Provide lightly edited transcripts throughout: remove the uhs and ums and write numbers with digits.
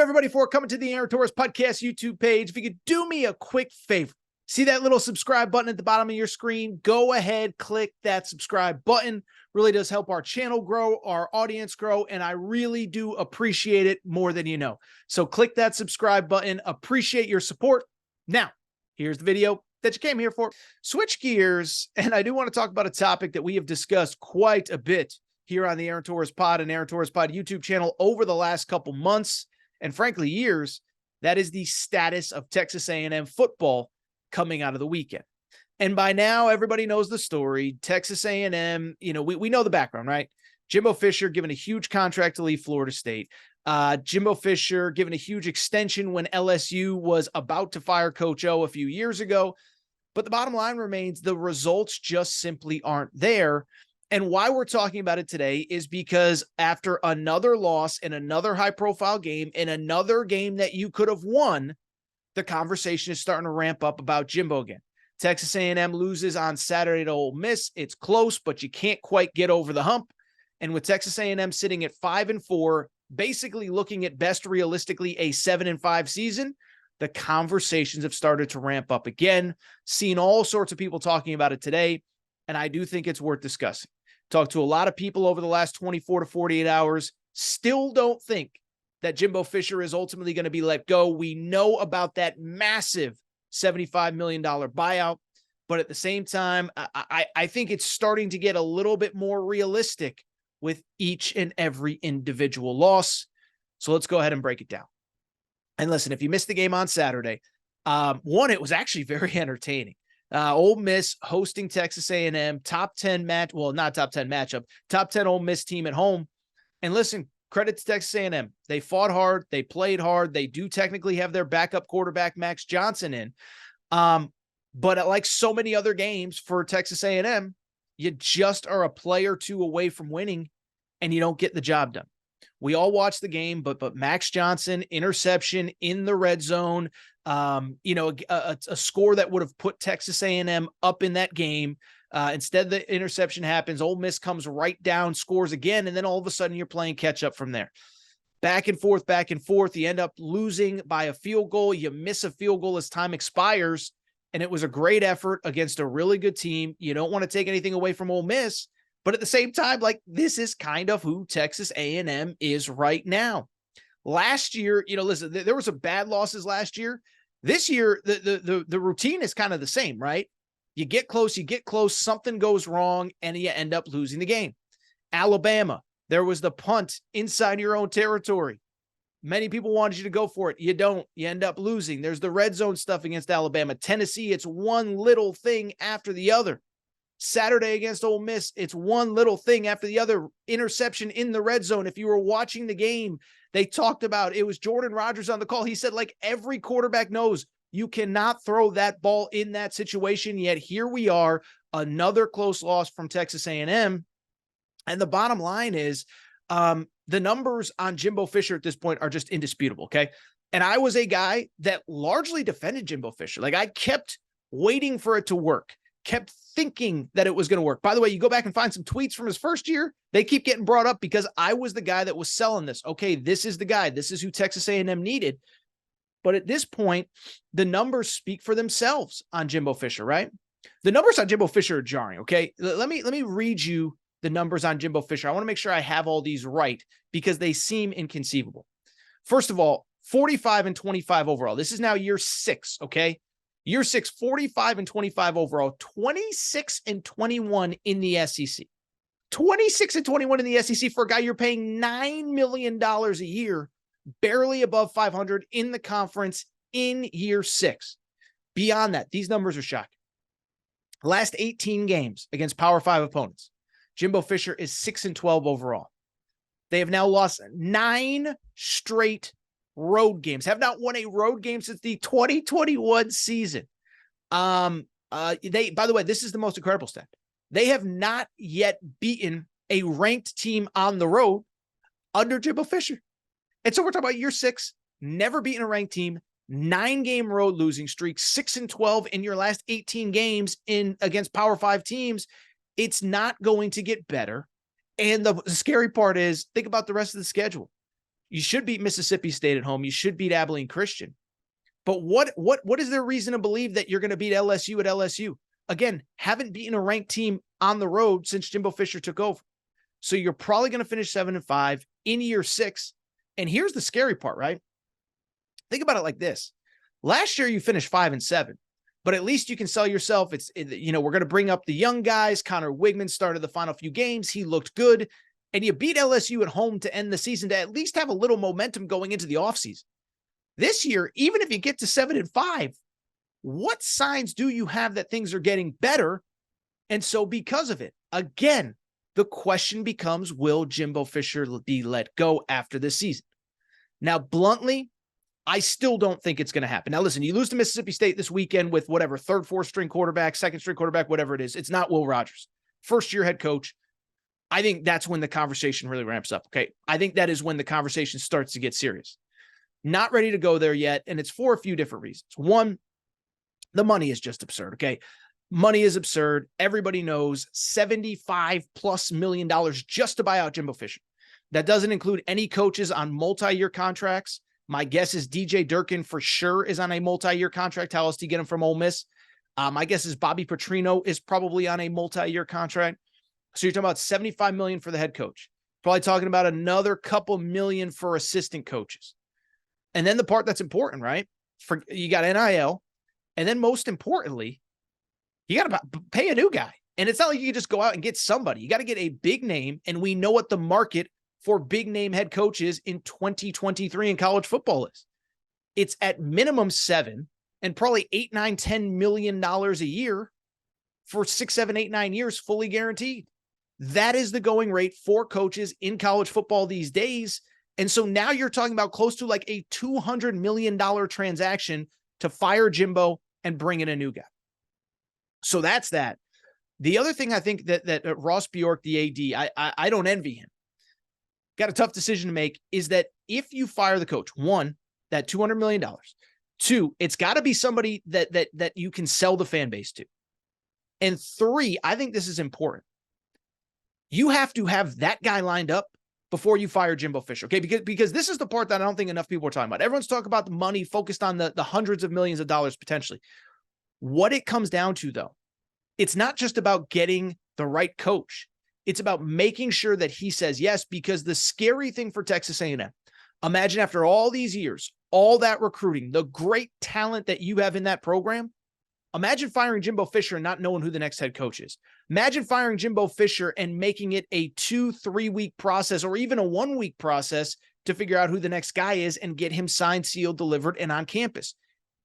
everybody, for coming to the Aaron Torres Podcast YouTube page. If you could do me a quick favor, see that little subscribe button at the bottom of your screen? Go ahead, click that subscribe button. Really does help our channel grow, our audience grow, and I really do appreciate it more than you know. So click that subscribe button. Appreciate your support. Now, here's the video that you came here for. Switch gears, and I do want to talk about a topic that we have discussed quite a bit here on the Aaron Torres Pod and Aaron Torres Pod YouTube channel over the last couple months, and frankly years. That is the status of Texas A&M football coming out of the weekend. And by now, everybody knows the story. Texas A&M, we know the background, right? Jimbo Fisher given a huge contract to leave Florida State. Jimbo Fisher given a huge extension when LSU was about to fire Coach O a few years ago. But the bottom line remains the results just simply aren't there. And why we're talking about it today is because after another loss in another high-profile game, in another game that you could have won, the conversation is starting to ramp up about Jimbo again. Texas A&M loses on Saturday to Ole Miss. It's close, but you can't quite get over the hump. And with Texas A&M sitting at 5-4, basically looking at best realistically a 7-5 season, the conversations have started to ramp up again. Seen all sorts of people talking about it today, and I do think it's worth discussing. Talked to a lot of people over the last 24 to 48 hours. Still don't think that Jimbo Fisher is ultimately going to be let go. We know about that massive $75 million buyout, but at the same time, I think it's starting to get a little bit more realistic with each and every individual loss. So let's go ahead and break it down. And listen, if you missed the game on Saturday, it was actually very entertaining. Ole Miss hosting Texas A&M, top 10 matchup, top 10 Ole Miss team at home. And listen, credit to Texas A&M. They fought hard. They played hard. They do technically have their backup quarterback, Max Johnson, in. But like so many other games for Texas A&M, you just are a play or two away from winning, and you don't get the job done. We all watched the game, but Max Johnson, interception in the red zone, a score that would have put Texas A&M up in that game. Instead, the interception happens. Ole Miss comes right down, scores again, and then all of a sudden you're playing catch up from there. Back and forth, back and forth. You end up losing by a field goal. You miss a field goal as time expires, and it was a great effort against a really good team. You don't want to take anything away from Ole Miss, but at the same time, this is kind of who Texas A&M is right now. Last year, listen, there were some bad losses last year. This year, the routine is kind of the same, right? You get close, something goes wrong, and you end up losing the game. Alabama, there was the punt inside your own territory. Many people wanted you to go for it. You don't. You end up losing. There's the red zone stuff against Alabama. Tennessee, it's one little thing after the other. Saturday against Ole Miss, it's one little thing after the other. Interception in the red zone. If you were watching the game, they talked about, it was Jordan Rodgers on the call. He said, every quarterback knows you cannot throw that ball in that situation. Yet here we are, another close loss from Texas A&M. And the bottom line is the numbers on Jimbo Fisher at this point are just indisputable, okay? And I was a guy that largely defended Jimbo Fisher. I kept waiting for it to work, kept thinking that it was going to work. By the way, you go back and find some tweets from his first year, they keep getting brought up because I was the guy that was selling this. Okay, this is the guy. This is who Texas A&M needed. But at this point, the numbers speak for themselves on Jimbo Fisher, right? The numbers on Jimbo Fisher are jarring, okay? Let me read you the numbers on Jimbo Fisher. I want to make sure I have all these right because they seem inconceivable. First of all, 45-25 overall. This is now year 6, okay? Year 6, 45-25 overall, 26-21 in the SEC. 26-21 in the SEC for a guy you're paying $9 million a year, barely above 500 in the conference in year 6. Beyond that, these numbers are shocking. Last 18 games against Power 5 opponents, Jimbo Fisher is 6-12 overall. They have now lost 9 straight road games, have not won a road game since the 2021 season. By the way, this is the most incredible stat. They have not yet beaten a ranked team on the road under Jimbo Fisher. And so we're talking about year 6, never beaten a ranked team, 9-game road losing streak, 6-12 in your last 18 games against Power 5 teams. It's not going to get better. And the scary part is, think about the rest of the schedule. You should beat Mississippi State at home. You should beat Abilene Christian. But what is there reason to believe that you're going to beat LSU at LSU? Again, haven't beaten a ranked team on the road since Jimbo Fisher took over. So you're probably going to finish 7-5 in year 6. And here's the scary part, right? Think about it like this. Last year you finished 5-7, but at least you can sell yourself. We're going to bring up the young guys. Connor Wigman started the final few games. He looked good. And you beat LSU at home to end the season to at least have a little momentum going into the offseason. This year, even if you get to 7-5, what signs do you have that things are getting better? And so because of it, again, the question becomes, will Jimbo Fisher be let go after this season? Now, bluntly, I still don't think it's going to happen. Now, listen, you lose to Mississippi State this weekend with whatever, third, fourth string quarterback, second string quarterback, whatever it is. It's not Will Rogers. First-year head coach. I think that's when the conversation really ramps up, okay? I think that is when the conversation starts to get serious. Not ready to go there yet, and it's for a few different reasons. One, the money is just absurd, okay? Money is absurd. Everybody knows $75+ million just to buy out Jimbo Fisher. That doesn't include any coaches on multi-year contracts. My guess is DJ Durkin for sure is on a multi-year contract. How else do you get him from Ole Miss? My guess is Bobby Petrino is probably on a multi-year contract. So you're talking about $75 million for the head coach. Probably talking about another couple million for assistant coaches. And then the part that's important, right? You got NIL. And then most importantly, you got to pay a new guy. And it's not like you can just go out and get somebody. You got to get a big name. And we know what the market for big name head coaches in 2023 in college football is. It's at minimum 7 and probably 8, 9, $10 million a year for 6, 7, 8, 9 years, fully guaranteed. That is the going rate for coaches in college football these days. And so now you're talking about close to like a $200 million transaction to fire Jimbo and bring in a new guy. So that's that. The other thing I think that Ross Bjork, the AD, I don't envy him. Got a tough decision to make is that if you fire the coach, one, that $200 million, two, it's got to be somebody that you can sell the fan base to. And three, I think this is important. You have to have that guy lined up before you fire Jimbo Fisher, okay? Because this is the part that I don't think enough people are talking about. Everyone's talking about the money, focused on the hundreds of millions of dollars potentially. What it comes down to, though, it's not just about getting the right coach. It's about making sure that he says yes, because the scary thing for Texas A&M, imagine after all these years, all that recruiting, the great talent that you have in that program, imagine firing Jimbo Fisher and not knowing who the next head coach is. Imagine firing Jimbo Fisher and making it a 2-3 week process or even a 1 week process to figure out who the next guy is and get him signed, sealed, delivered, and on campus.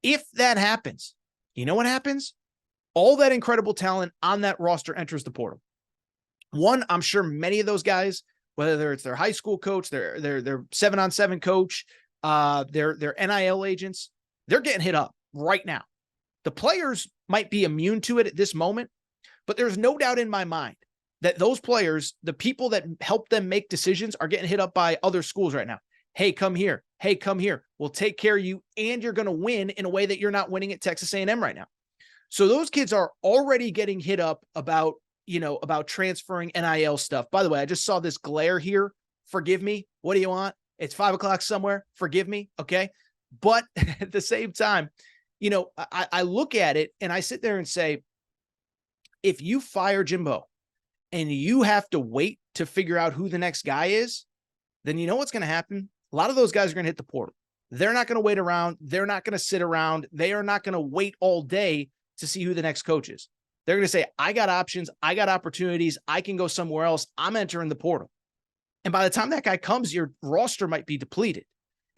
If that happens, you know what happens? All that incredible talent on that roster enters the portal. One, I'm sure many of those guys, whether it's their high school coach, their 7-on-7 coach, their NIL agents, they're getting hit up right now. The players might be immune to it at this moment, but there's no doubt in my mind that those players, the people that help them make decisions, are getting hit up by other schools right now. Hey, come here. Hey, come here. We'll take care of you, and you're going to win in a way that you're not winning at Texas A&M right now. So those kids are already getting hit up about transferring NIL stuff. By the way, I just saw this glare here. Forgive me. What do you want? It's 5:00 somewhere. Forgive me. Okay. But at the same time, I look at it and I sit there and say, if you fire Jimbo and you have to wait to figure out who the next guy is, then you know what's going to happen? A lot of those guys are going to hit the portal. They're not going to wait around. They're not going to sit around. They are not going to wait all day to see who the next coach is. They're going to say, I got options. I got opportunities. I can go somewhere else. I'm entering the portal. And by the time that guy comes, your roster might be depleted.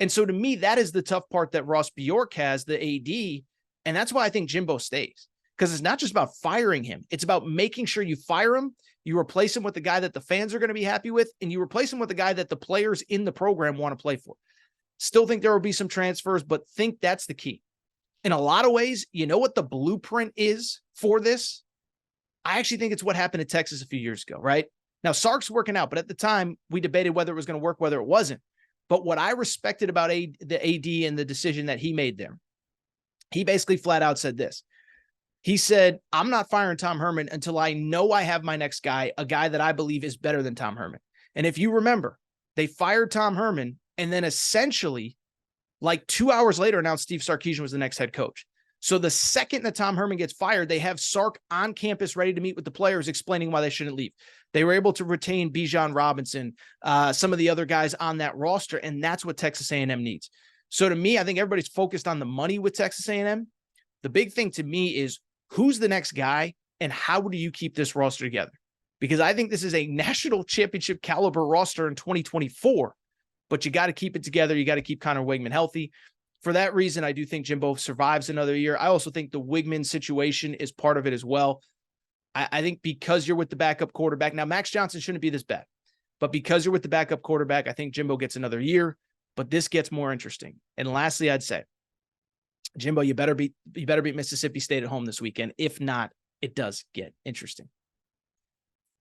And so to me, that is the tough part that Ross Bjork has, the AD. And that's why I think Jimbo stays, because it's not just about firing him. It's about making sure you fire him, you replace him with the guy that the fans are going to be happy with, and you replace him with the guy that the players in the program want to play for. Still think there will be some transfers, but think that's the key. In a lot of ways, you know what the blueprint is for this? I actually think it's what happened in Texas a few years ago, right? Now, Sark's working out, but at the time, we debated whether it was going to work, whether it wasn't. But what I respected about the AD and the decision that he made there, he basically flat out said this. He said, I'm not firing Tom Herman until I know I have my next guy, a guy that I believe is better than Tom Herman. And if you remember, they fired Tom Herman And then essentially, like 2 hours later, announced Steve Sarkisian was the next head coach. So the second that Tom Herman gets fired, they have Sark on campus ready to meet with the players, explaining why they shouldn't leave. They were able to retain Bijan Robinson, some of the other guys on that roster, and that's what Texas A&M needs. So to me, I think everybody's focused on the money with Texas A&M. The big thing to me is who's the next guy and how do you keep this roster together? Because I think this is a national championship caliber roster in 2024, but you got to keep it together. You got to keep Connor Wigman healthy. For that reason, I do think Jimbo survives another year. I also think the Wigman situation is part of it as well. I think because you're with the backup quarterback, now Max Johnson shouldn't be this bad, but because you're with the backup quarterback, I think Jimbo gets another year, but this gets more interesting. And lastly, I'd say, Jimbo, you better beat Mississippi State at home this weekend. If not, it does get interesting.